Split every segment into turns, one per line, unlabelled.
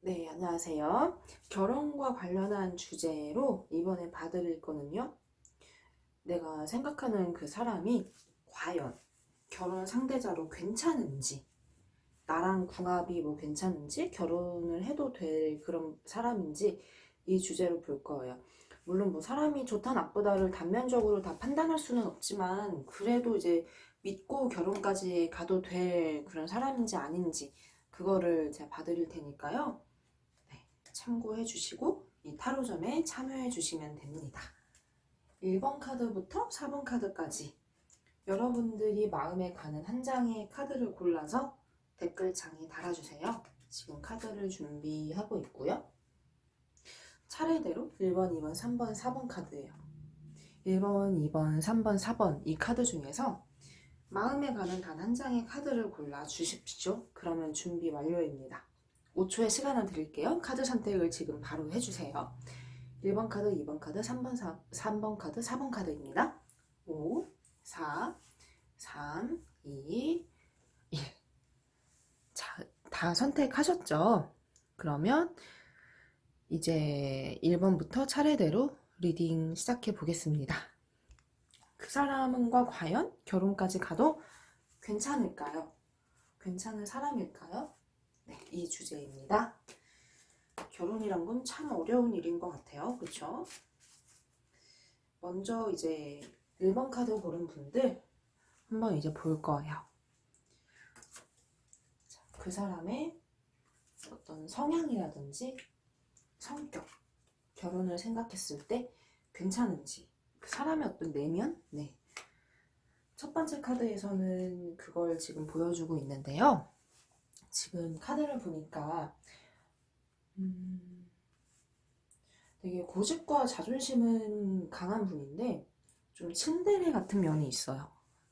네, 안녕하세요. 결혼과 관련한 주제로 이번에 봐드릴 거는요. 내가 생각하는 그 사람이 과연 결혼 상대자로 괜찮은지, 나랑 궁합이 뭐 괜찮은지, 결혼을 해도 될 그런 사람인지 이 주제로 볼 거예요. 물론 뭐 사람이 좋다 나쁘다를 단면적으로 다 판단할 수는 없지만 그래도 이제 믿고 결혼까지 가도 될 그런 사람인지 아닌지 그거를 제가 봐드릴 테니까요. 네, 참고해 주시고 이 타로점에 참여해 주시면 됩니다. 1번 카드부터 4번 카드까지 여러분들이 마음에 가는 한 장의 카드를 골라서 댓글창에 달아주세요. 지금 카드를 준비하고 있고요. 차례대로 1번, 2번, 3번, 4번 카드예요. 1번, 2번, 3번, 4번 이 카드 중에서 마음에 가는 단 한 장의 카드를 골라 주십시오. 그러면 준비 완료입니다. 5초의 시간을 드릴게요. 카드 선택을 지금 바로 해주세요. 1번 카드, 2번 카드, 3번 카드, 4번 카드입니다. 5, 4, 3, 2, 1. 자, 다 선택하셨죠? 그러면 이제 1번부터 차례대로 리딩 시작해 보겠습니다. 그 사람과 과연 결혼까지 가도 괜찮을까요? 괜찮은 사람일까요? 네, 이 주제입니다. 결혼이란 건 참 어려운 일인 것 같아요. 그렇죠? 먼저 이제 1번 카드 고른 분들 한번 이제 볼 거예요. 그 사람의 어떤 성향이라든지 성격, 결혼을 생각했을 때 괜찮은지, 그 사람의 어떤 내면? 네. 첫 번째 카드에서는 그걸 지금 보여주고 있는데요. 지금 카드를 보니까 되게 고집과 자존심은 강한 분인데 좀 츤데레 같은 면이 있어요.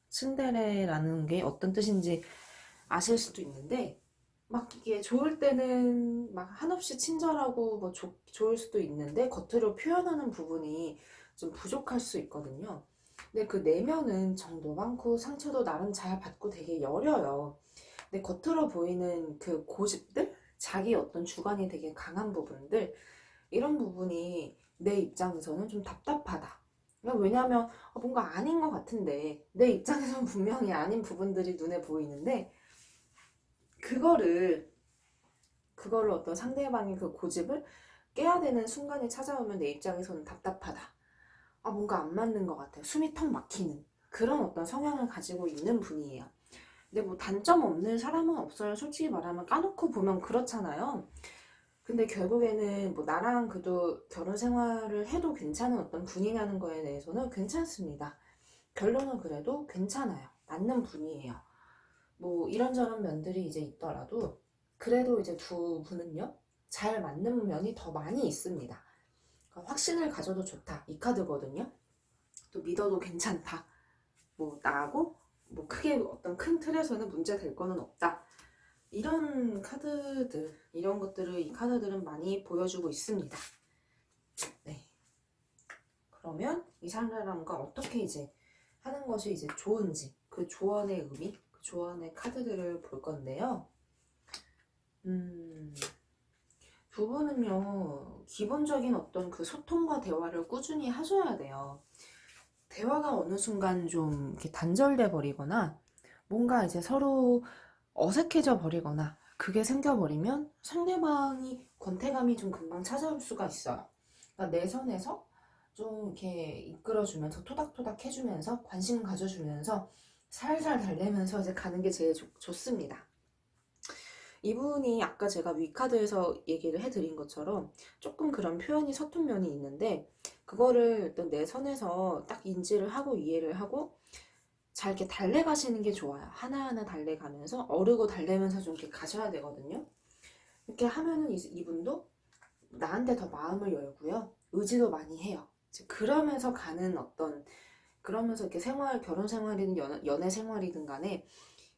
츤데레라는 게 어떤 뜻인지 아실 수도 있는데 막 이게 좋을 때는 막 한없이 친절하고 뭐 좋을 수도 있는데 겉으로 표현하는 부분이 좀 부족할 수 있거든요. 근데 그 내면은 정도 많고 상처도 나름 잘 받고 되게 여려요. 근데 겉으로 보이는 그 고집들, 자기 어떤 주관이 되게 강한 부분들, 이런 부분이 내 입장에서는 좀 답답하다. 왜냐하면 뭔가 아닌 것 같은데 내 입장에서는 분명히 아닌 부분들이 눈에 보이는데 그거를 어떤 상대방의 그 고집을 깨야 되는 순간이 찾아오면 내 입장에서는 답답하다. 뭔가 안 맞는 것 같아요. 숨이 턱 막히는 그런 어떤 성향을 가지고 있는 분이에요. 근데 뭐 단점 없는 사람은 없어요. 솔직히 말하면 까놓고 보면 그렇잖아요. 근데 결국에는 뭐 나랑 그래도 결혼 생활을 해도 괜찮은 어떤 분이냐는 거에 대해서는 괜찮습니다. 결론은 그래도 괜찮아요. 맞는 분이에요. 뭐 이런저런 면들이 이제 있더라도 그래도 이제 두 분은요 잘 맞는 면이 더 많이 있습니다. 그러니까 확신을 가져도 좋다 이 카드거든요. 또 믿어도 괜찮다. 뭐 나하고 뭐 크게 어떤 큰 틀에서는 문제 될 거는 없다. 이런 카드들, 이런 것들을 이 카드들은 많이 보여주고 있습니다. 네. 그러면 이 사람과 어떻게 이제 하는 것이 이제 좋은지 그 조언의 의미, 그 조언의 카드들을 볼 건데요. 두 분은요, 기본적인 어떤 그 소통과 대화를 꾸준히 하셔야 돼요. 대화가 어느 순간 좀 이렇게 단절돼 버리거나 뭔가 이제 서로 어색해져 버리거나 그게 생겨버리면 상대방이 권태감이 좀 금방 찾아올 수가 있어요. 그러니까 내 선에서 좀 이렇게 이끌어주면서 토닥토닥 해주면서 관심 가져주면서 살살 달래면서 이제 가는 게 제일 좋습니다. 이분이 아까 제가 위카드에서 얘기를 해드린 것처럼 조금 그런 표현이 서툰 면이 있는데 그거를 어떤 내 선에서 딱 인지를 하고 이해를 하고 잘 이렇게 달래가시는 게 좋아요. 하나하나 달래가면서 어르고 달래면서 좀 이렇게 가셔야 되거든요. 이렇게 하면은 이분도 나한테 더 마음을 열고요. 의지도 많이 해요. 그러면서 가는 어떤 그러면서 이렇게 결혼 생활이든 연애 생활이든 간에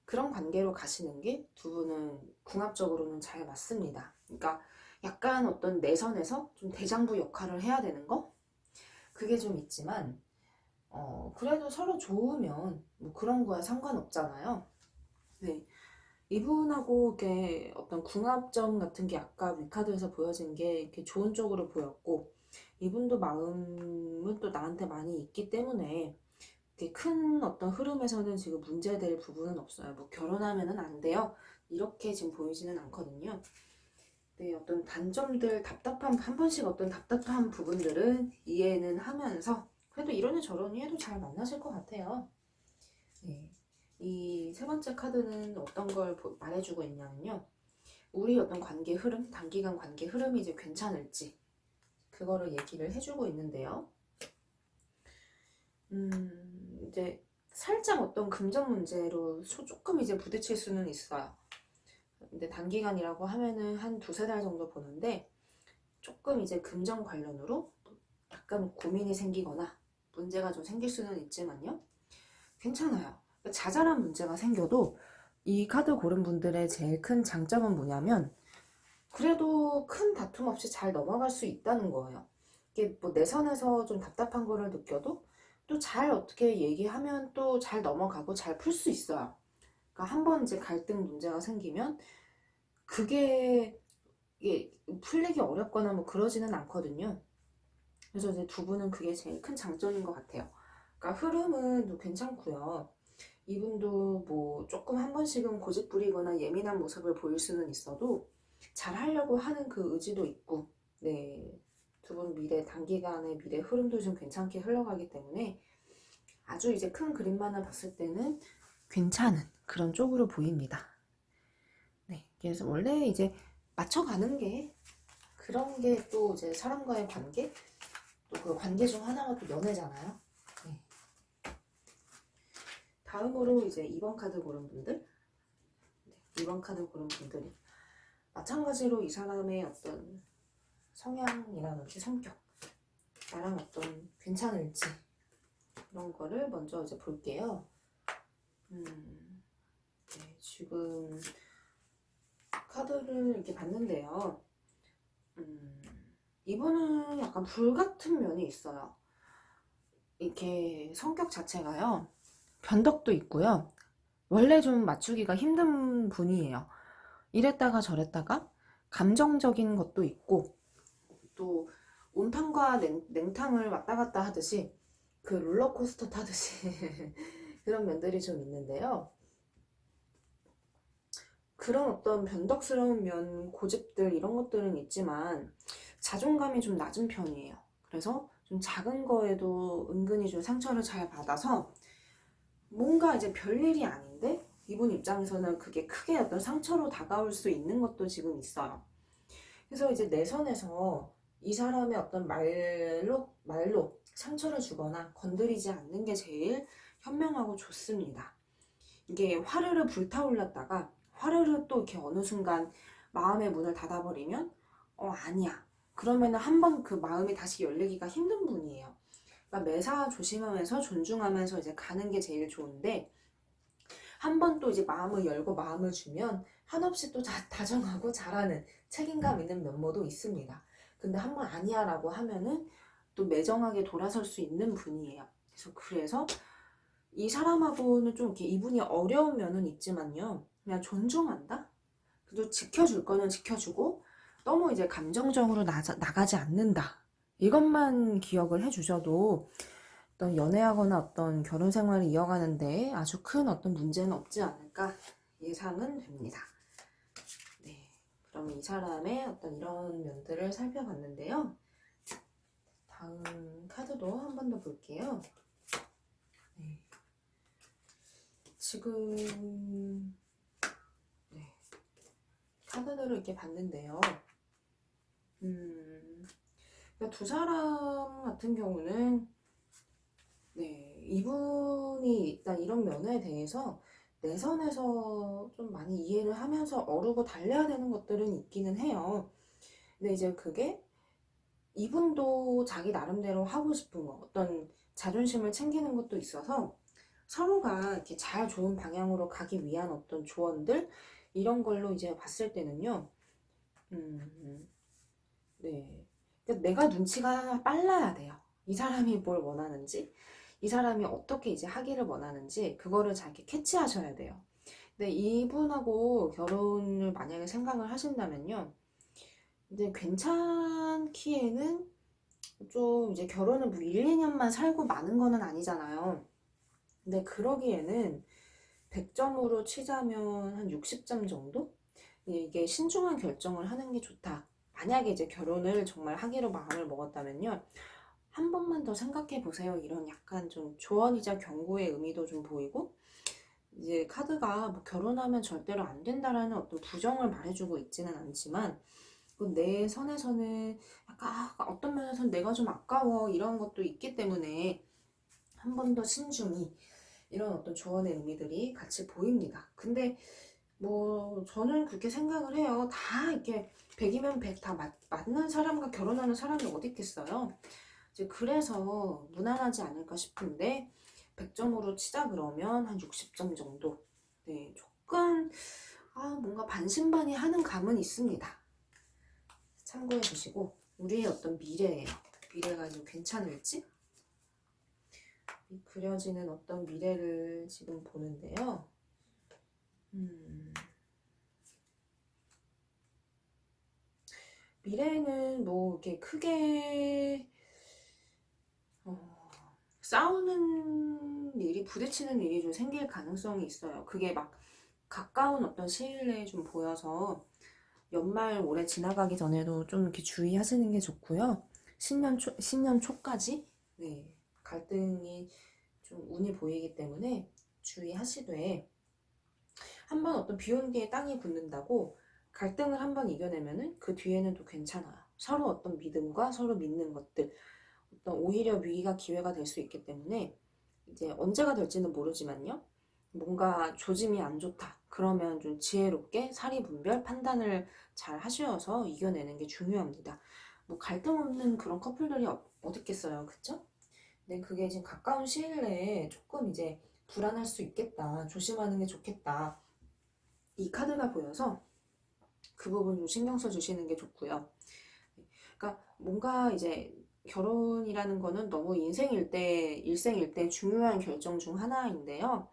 그런 관계로 가시는 게 두 분은 궁합적으로는 잘 맞습니다. 그러니까 약간 어떤 내선에서 좀 대장부 역할을 해야 되는 거? 그게 좀 있지만 그래도 서로 좋으면 뭐 그런 거야 상관없잖아요. 네. 이분하고 이렇게 어떤 궁합점 같은 게 아까 위카드에서 보여진 게 이렇게 좋은 쪽으로 보였고, 이분도 마음은 또 나한테 많이 있기 때문에 이렇게 큰 어떤 흐름에서는 지금 문제될 부분은 없어요. 뭐 결혼하면은 안 돼요, 이렇게 지금 보이지는 않거든요. 네, 어떤 단점들, 한 번씩 어떤 답답한 부분들은 이해는 하면서 그래도 이러니 저러니 해도 잘 만나실 것 같아요. 네. 이 세 번째 카드는 어떤 걸 말해주고 있냐면요. 우리 어떤 관계 흐름, 단기간 관계 흐름이 이제 괜찮을지, 그거를 얘기를 해주고 있는데요. 이제 살짝 어떤 금전 문제로 조금 이제 부딪힐 수는 있어요. 근데 단기간이라고 하면은 한 두세 달 정도 보는데, 조금 이제 금전 관련으로 약간 고민이 생기거나 문제가 좀 생길 수는 있지만요. 괜찮아요. 자잘한 문제가 생겨도 이 카드 고른 분들의 제일 큰 장점은 뭐냐면 그래도 큰 다툼 없이 잘 넘어갈 수 있다는 거예요. 이게 뭐 내 선에서 좀 답답한 거를 느껴도 또 잘 어떻게 얘기하면 또 잘 넘어가고 잘 풀 수 있어요. 그러니까 한번 이제 갈등 문제가 생기면 그게 이게 풀리기 어렵거나 뭐 그러지는 않거든요. 그래서 이제 두 분은 그게 제일 큰 장점인 것 같아요. 그러니까 흐름은 또 괜찮고요. 이분도 뭐 조금 한 번씩은 고집 부리거나 예민한 모습을 보일 수는 있어도 잘 하려고 하는 그 의지도 있고, 네. 두 분 미래, 단기간의 미래 흐름도 좀 괜찮게 흘러가기 때문에 아주 이제 큰 그림만을 봤을 때는 괜찮은 그런 쪽으로 보입니다. 네. 그래서 원래 이제 맞춰가는 게, 그런 게 또 이제 사람과의 관계, 또 그 관계 중 하나가 또 연애잖아요. 네. 다음으로 이제 2번 카드 고른 분들, 네, 2번 카드 고른 분들이 마찬가지로 이 사람의 어떤 성향이라든지 성격, 나랑 어떤 괜찮을지 이런 거를 먼저 이제 볼게요. 네, 지금 카드를 이렇게 봤는데요. 이분은 약간 불같은 면이 있어요. 이렇게 성격 자체가요, 변덕도 있고요. 원래 좀 맞추기가 힘든 분이에요. 이랬다가 저랬다가 감정적인 것도 있고, 또 온탕과 냉탕을 왔다 갔다 하듯이 그 롤러코스터 타듯이 그런 면들이 좀 있는데요. 그런 어떤 변덕스러운 면, 고집들 이런 것들은 있지만 자존감이 좀 낮은 편이에요. 그래서 좀 작은 거에도 은근히 좀 상처를 잘 받아서 뭔가 이제 별일이 아닌데 이분 입장에서는 그게 크게 어떤 상처로 다가올 수 있는 것도 지금 있어요. 그래서 이제 내 선에서 이 사람의 어떤 말로 상처를 주거나 건드리지 않는 게 제일 현명하고 좋습니다. 이게 화르르 불타올랐다가 화르르 또 이렇게 어느 순간 마음의 문을 닫아버리면 아니야, 그러면은 한번 그 마음이 다시 열리기가 힘든 분이에요. 그러니까 매사 조심하면서 존중하면서 이제 가는 게 제일 좋은데, 한 번 또 이제 마음을 열고 마음을 주면 한없이 또 다정하고 잘하는 책임감 있는 면모도 있습니다. 근데 한 번 아니야 라고 하면은 또 매정하게 돌아설 수 있는 분이에요. 그래서 이 사람하고는 좀 이렇게 이분이 어려운 면은 있지만요, 그냥 존중한다? 그래도 지켜줄 거는 지켜주고 너무 이제 감정적으로 나가지 않는다, 이것만 기억을 해주셔도 어떤 연애하거나 어떤 결혼 생활을 이어가는데 아주 큰 어떤 문제는 없지 않을까 예상은 됩니다. 네, 그럼 이 사람의 어떤 이런 면들을 살펴봤는데요. 다음 카드도 한 번 더 볼게요. 네. 지금 네, 카드들을 이렇게 봤는데요. 그러니까 두 사람 같은 경우는 네, 이분이 일단 이런 면에 대해서 내 선에서 좀 많이 이해를 하면서 어르고 달래야 되는 것들은 있기는 해요. 근데 이제 그게 이분도 자기 나름대로 하고 싶은 거, 어떤 자존심을 챙기는 것도 있어서 서로가 이렇게 잘 좋은 방향으로 가기 위한 어떤 조언들, 이런 걸로 이제 봤을 때는요. 음, 네. 그러니까 내가 눈치가 빨라야 돼요. 이 사람이 뭘 원하는지, 이 사람이 어떻게 이제 하기를 원하는지, 그거를 잘 이렇게 캐치하셔야 돼요. 근데 이분하고 결혼을 만약에 생각을 하신다면요. 근데 괜찮기에는 좀 이제 결혼을 뭐 1, 2년만 살고 마는 거는 아니잖아요. 근데 그러기에는 100점으로 치자면 한 60점 정도? 이게 신중한 결정을 하는 게 좋다. 만약에 이제 결혼을 정말 하기로 마음을 먹었다면요. 한 번만 더 생각해 보세요. 이런 약간 좀 조언이자 경고의 의미도 좀 보이고, 이제 카드가 뭐 결혼하면 절대로 안 된다라는 어떤 부정을 말해주고 있지는 않지만, 내 선에서는 약간 어떤 면에서는 내가 좀 아까워 이런 것도 있기 때문에 한 번 더 신중히 이런 어떤 조언의 의미들이 같이 보입니다. 근데 뭐 저는 그렇게 생각을 해요. 다 이렇게 100이면 100 다 맞는 사람과 결혼하는 사람이 어디 있겠어요. 이제 그래서 무난하지 않을까 싶은데 100점으로 치자 그러면 한 60점 정도. 네, 조금 뭔가 반신반의하는 감은 있습니다. 참고해 주시고 우리의 어떤 미래예요. 미래가 좀 괜찮을지 그려지는 어떤 미래를 지금 보는데요. 미래는 뭐 이렇게 크게 싸우는 일이 부딪히는 일이 좀 생길 가능성이 있어요. 그게 막 가까운 어떤 시일 내에 좀 보여서 연말 올해 지나가기 전에도 좀 이렇게 주의하시는 게 좋고요. 신년 초까지 네, 갈등이 좀 운이 보이기 때문에 주의하시되 한번 어떤 비 온 뒤에 땅이 굳는다고 갈등을 한번 이겨내면은 그 뒤에는 또 괜찮아요. 서로 어떤 믿음과 서로 믿는 것들 어떤 오히려 위기가 기회가 될 수 있기 때문에 이제 언제가 될지는 모르지만요. 뭔가 조짐이 안 좋다. 그러면 좀 지혜롭게 사리분별 판단을 잘 하셔서 이겨내는 게 중요합니다. 뭐 갈등 없는 그런 커플들이 어디 있겠어요. 그쵸? 근데 그게 지금 가까운 시일 내에 조금 이제 불안할 수 있겠다. 조심하는 게 좋겠다. 이 카드가 보여서 그 부분 좀 신경 써 주시는 게 좋고요. 그러니까 뭔가 이제 결혼이라는 거는 너무 일생일 때 중요한 결정 중 하나인데요.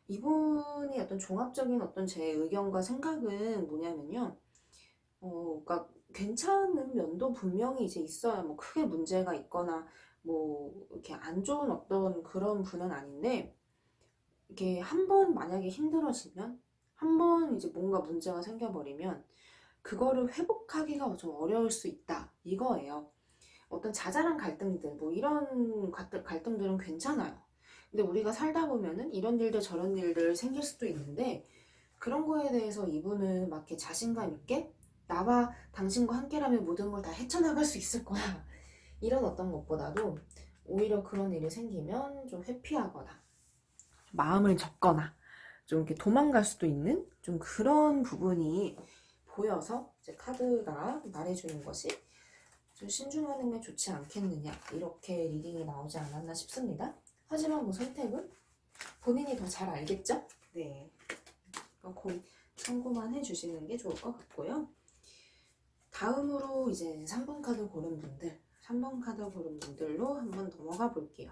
이분이 어떤 종합적인 어떤 제 의견과 생각은 뭐냐면요. 그러니까 괜찮은 면도 분명히 이제 있어야 뭐 크게 문제가 있거나 뭐 이렇게 안 좋은 어떤 그런 분은 아닌데 이게 한 번 만약에 힘들어지면 한 번 이제 뭔가 문제가 생겨버리면 그거를 회복하기가 좀 어려울 수 있다 이거예요. 어떤 자잘한 갈등들 뭐 이런 갈등들은 괜찮아요. 근데 우리가 살다 보면은 이런 일들 저런 일들 생길 수도 있는데 그런 거에 대해서 이분은 막 이렇게 자신감 있게 나와 당신과 함께라면 모든 걸 다 헤쳐나갈 수 있을 거야. 이런 어떤 것보다도 오히려 그런 일이 생기면 좀 회피하거나 마음을 접거나 좀 이렇게 도망갈 수도 있는 좀 그런 부분이 보여서 이제 카드가 말해주는 것이 좀 신중하는 게 좋지 않겠느냐 이렇게 리딩이 나오지 않았나 싶습니다. 하지만 뭐 선택은 본인이 더 잘 알겠죠? 네. 거의 참고만 해주시는 게 좋을 것 같고요. 다음으로 이제 3번 카드 고른 분들, 3번 카드 고른 분들로 한번 넘어가 볼게요.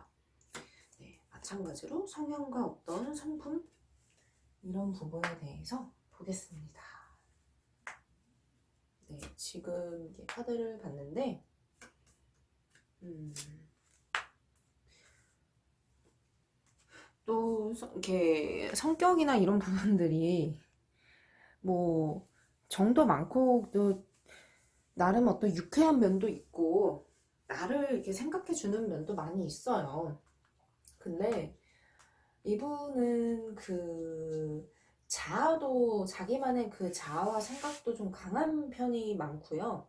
네, 마찬가지로 성향과 어떤 성품 이런 부분에 대해서 보겠습니다. 네, 지금 이게 카드를 봤는데 또 이렇게 성격이나 이런 부분들이 뭐 정도 많고 또 나름 어떤 유쾌한 면도 있고 나를 이렇게 생각해 주는 면도 많이 있어요. 근데 이분은 그 자아도 자기만의 그 자아와 생각도 좀 강한 편이 많고요.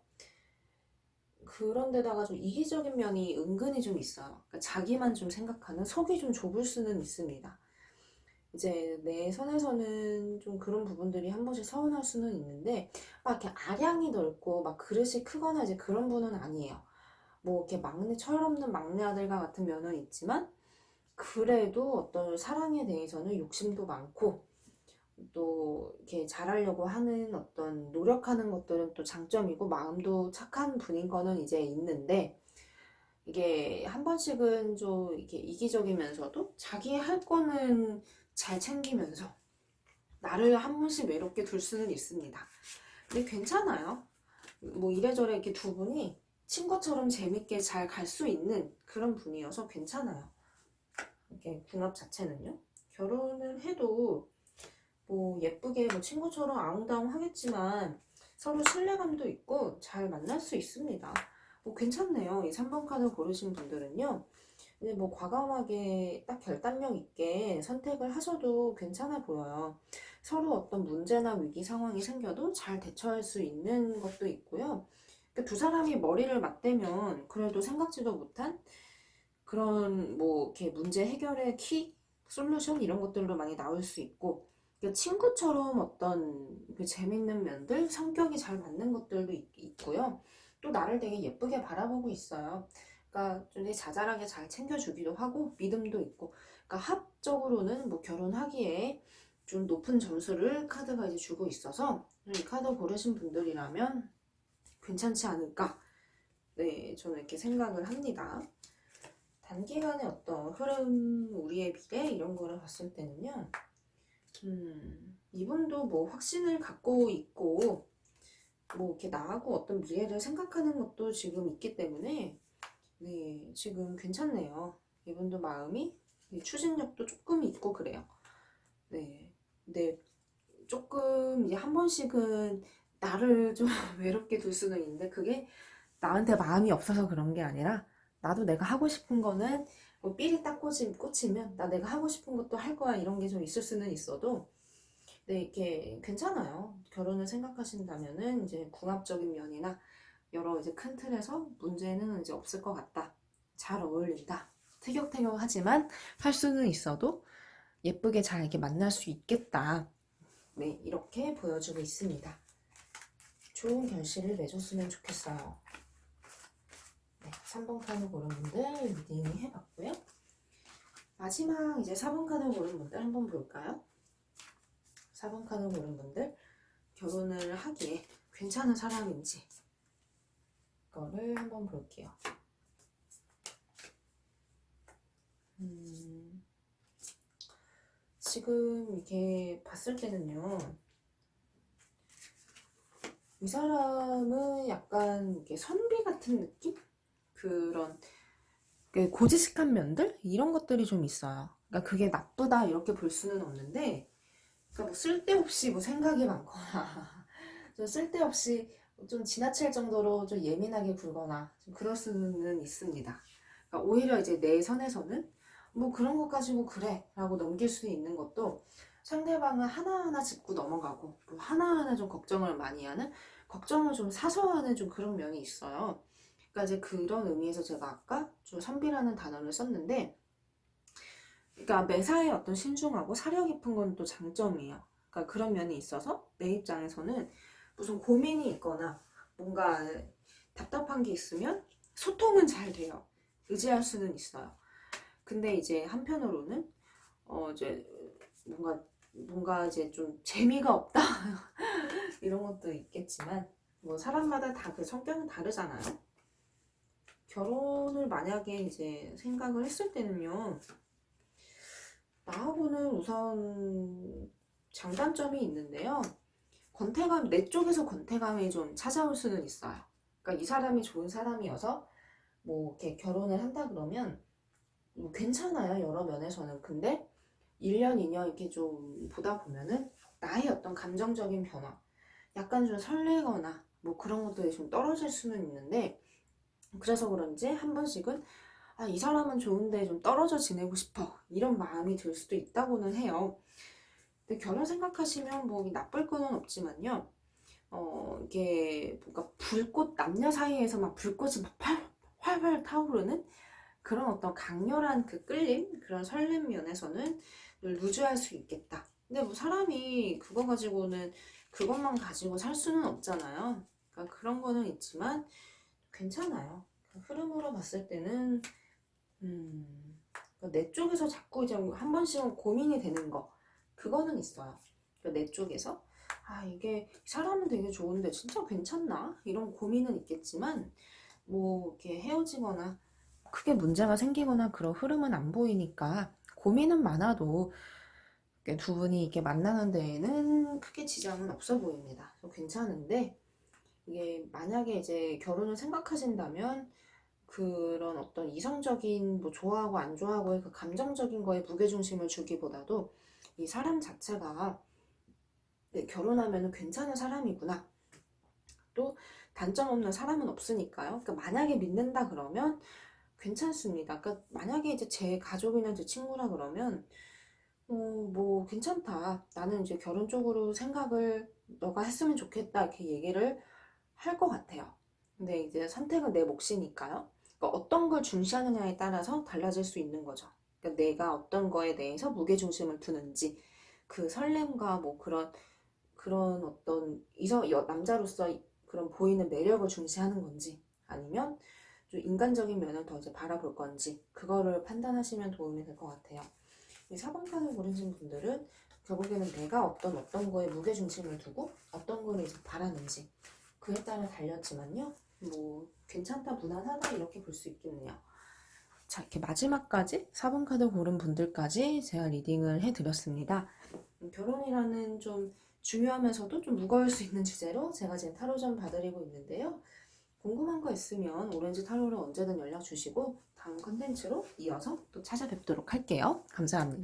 그런데다가 좀 이기적인 면이 은근히 좀 있어요. 그러니까 자기만 좀 생각하는 속이 좀 좁을 수는 있습니다. 이제 내 선에서는 좀 그런 부분들이 한 번씩 서운할 수는 있는데 막 이렇게 아량이 넓고 막 그릇이 크거나 이제 그런 분은 아니에요. 뭐 이렇게 철없는 막내 아들과 같은 면은 있지만 그래도 어떤 사랑에 대해서는 욕심도 많고 또 이렇게 잘하려고 하는 어떤 노력하는 것들은 또 장점이고 마음도 착한 분인 거는 이제 있는데 이게 한 번씩은 좀 이렇게 이기적이면서도 자기 할 거는 잘 챙기면서 나를 한 번씩 외롭게 둘 수는 있습니다. 근데 괜찮아요. 뭐 이래저래 이렇게 두 분이 친구처럼 재밌게 잘 갈 수 있는 그런 분이어서 괜찮아요. 이렇게 궁합 자체는요. 결혼을 해도 뭐 예쁘게 뭐 친구처럼 아웅다웅 하겠지만 서로 신뢰감도 있고 잘 만날 수 있습니다. 뭐 괜찮네요. 이 3번 카드 고르신 분들은요. 근데 뭐 과감하게 딱 결단력 있게 선택을 하셔도 괜찮아 보여요. 서로 어떤 문제나 위기 상황이 생겨도 잘 대처할 수 있는 것도 있고요. 두 사람이 머리를 맞대면 그래도 생각지도 못한 그런 뭐 이렇게 문제 해결의 키, 솔루션 이런 것들도 많이 나올 수 있고 친구처럼 어떤 그 재밌는 면들, 성격이 잘 맞는 것들도 있고요. 또 나를 되게 예쁘게 바라보고 있어요. 그러니까 좀 자잘하게 잘 챙겨주기도 하고 믿음도 있고. 그러니까 합적으로는 뭐 결혼하기에 좀 높은 점수를 카드가 이제 주고 있어서 이 카드 고르신 분들이라면 괜찮지 않을까. 네, 저는 이렇게 생각을 합니다. 단기간의 어떤 흐름, 우리의 미래 이런 거를 봤을 때는요. 이분도 뭐 확신을 갖고 있고 뭐 이렇게 나하고 어떤 미래를 생각하는 것도 지금 있기 때문에 네, 지금 괜찮네요. 이분도 마음이 추진력도 조금 있고 그래요. 네. 근데 조금 이제 한 번씩은 나를 좀 외롭게 둘 수는 있는데 그게 나한테 마음이 없어서 그런 게 아니라 나도 내가 하고 싶은 거는 뭐 삘이 딱 꽂히면 나 내가 하고 싶은 것도 할 거야 이런 게 좀 있을 수는 있어도 네, 이렇게 괜찮아요. 결혼을 생각하신다면은 이제 궁합적인 면이나 여러 이제 큰 틀에서 문제는 이제 없을 것 같다. 잘 어울린다. 티격태격하지만 할 수는 있어도 예쁘게 잘 이렇게 만날 수 있겠다. 네, 이렇게 보여주고 있습니다. 좋은 결실을 맺었으면 좋겠어요. 네, 3번 카드 고른 분들 리딩 해봤고요. 마지막 이제 4번 카드 고른 분들 한번 볼까요? 4번 카드 고른 분들 결혼을 하기에 괜찮은 사람인지 거를 한번 볼게요. 지금 이렇게 봤을 때는요. 이 사람은 약간 이렇게 선비 같은 느낌? 그런 고지식한 면들? 이런 것들이 좀 있어요. 그러니까 그게 나쁘다 이렇게 볼 수는 없는데 그러니까 뭐 쓸데없이 뭐 생각이 많거나 좀 쓸데없이 좀 지나칠 정도로 좀 예민하게 굴거나 좀 그럴 수는 있습니다. 그러니까 오히려 이제 내 선에서는 뭐 그런 것 가지고 그래 라고 넘길 수 있는 것도 상대방을 하나하나 짚고 넘어가고 또 하나하나 좀 걱정을 많이 하는 걱정을 좀 사서 하는 좀 그런 면이 있어요. 그러니까 이제 그런 의미에서 제가 아까 좀 선비라는 단어를 썼는데 그러니까 매사에 어떤 신중하고 사려 깊은 건 또 장점이에요. 그러니까 그런 면이 있어서 내 입장에서는 무슨 고민이 있거나 뭔가 답답한 게 있으면 소통은 잘 돼요. 의지할 수는 있어요. 근데 이제 한편으로는 이제 뭔가 이제 좀 재미가 없다 이런 것도 있겠지만 뭐 사람마다 다 그 성격은 다르잖아요. 결혼을 만약에 이제 생각을 했을 때는요. 나하고는 우선 장단점이 있는데요. 권태감, 내 쪽에서 권태감이 좀 찾아올 수는 있어요. 그러니까 이 사람이 좋은 사람이어서 뭐 이렇게 결혼을 한다 그러면 뭐 괜찮아요. 여러 면에서는. 근데 1년, 2년 이렇게 좀 보다 보면은 나의 어떤 감정적인 변화, 약간 좀 설레거나 뭐 그런 것들이 좀 떨어질 수는 있는데 그래서 그런지 한 번씩은 아, 이 사람은 좋은데 좀 떨어져 지내고 싶어. 이런 마음이 들 수도 있다고는 해요. 근데 결혼 생각하시면 뭐 나쁠 거는 없지만요. 이게 뭔가 불꽃, 남녀 사이에서 막 불꽃이 막 활활 타오르는 그런 어떤 강렬한 그 끌림, 그런 설렘 면에서는 늘 루즈할 수 있겠다. 근데 뭐 사람이 그거 가지고는 그것만 가지고 살 수는 없잖아요. 그러니까 그런 거는 있지만 괜찮아요. 흐름으로 봤을 때는 그러니까 내 쪽에서 자꾸 이제 한 번씩은 고민이 되는 거 그거는 있어요. 그러니까 내 쪽에서 아 이게 사람은 되게 좋은데 진짜 괜찮나 이런 고민은 있겠지만 뭐 이렇게 헤어지거나 크게 문제가 생기거나 그런 흐름은 안 보이니까 고민은 많아도 두 분이 이렇게 만나는 데에는 크게 지장은 없어 보입니다. 괜찮은데, 이게 만약에 이제 결혼을 생각하신다면 그런 어떤 이성적인 뭐 좋아하고 안 좋아하고의 그 감정적인 거에 무게중심을 주기보다도 이 사람 자체가 결혼하면 괜찮은 사람이구나. 또 단점 없는 사람은 없으니까요. 그러니까 만약에 믿는다 그러면 괜찮습니다. 그러니까 만약에 이제 제 가족이나 제 친구라 그러면 뭐 괜찮다. 나는 이제 결혼 쪽으로 생각을 너가 했으면 좋겠다. 이렇게 얘기를 할 것 같아요. 근데 이제 선택은 내 몫이니까요. 그러니까 어떤 걸 중시하느냐에 따라서 달라질 수 있는 거죠. 그러니까 내가 어떤 거에 대해서 무게중심을 두는지, 그 설렘과 뭐 그런 어떤 남자로서 그런 보이는 매력을 중시하는 건지, 아니면 좀 인간적인 면을 더 이제 바라볼 건지, 그거를 판단하시면 도움이 될 것 같아요. 이 4번 칸을 고르신 분들은 결국에는 내가 어떤 거에 무게중심을 두고 어떤 거를 이제 바라는지 그에 따라 달렸지만요. 뭐 괜찮다, 무난하다 이렇게 볼 수 있겠네요. 자, 이렇게 마지막까지 4번 카드 고른 분들까지 제가 리딩을 해드렸습니다. 결혼이라는 좀 중요하면서도 좀 무거울 수 있는 주제로 제가 지금 타로점 봐드리고 있는데요. 궁금한 거 있으면 오렌지 타로를 언제든 연락 주시고 다음 컨텐츠로 이어서 또 찾아뵙도록 할게요. 감사합니다.